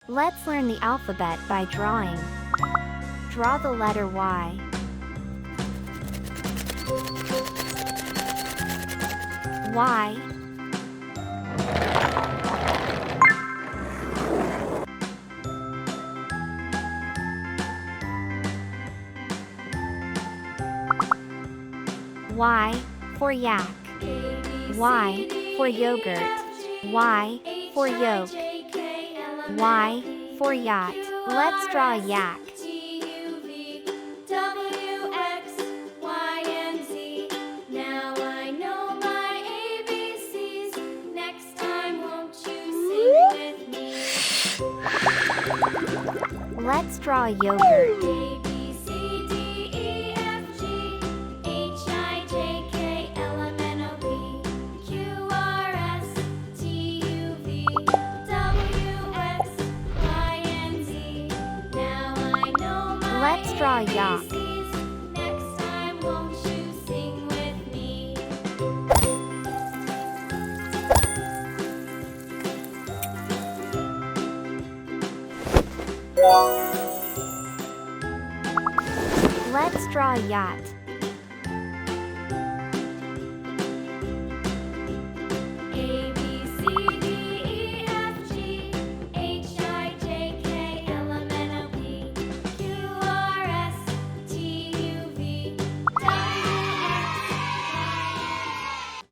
Let's learn the alphabet by drawing. Draw the letter Y. Y. Y for yak. Y for yogurt. Y for yolk. Y for yacht. Let's draw a yak. Now I know my ABCs. Next time, won't you sing with me? Let's draw a yogurt. A, B, C, D, E, F, G, H, I, J, K, L, M, N, O, P, Q, R, S, T, U, V, W, X, Y, and Z. Now I know my Let's draw a yacht. ABCs. Next time, won't you sing with me? Let's draw a yacht.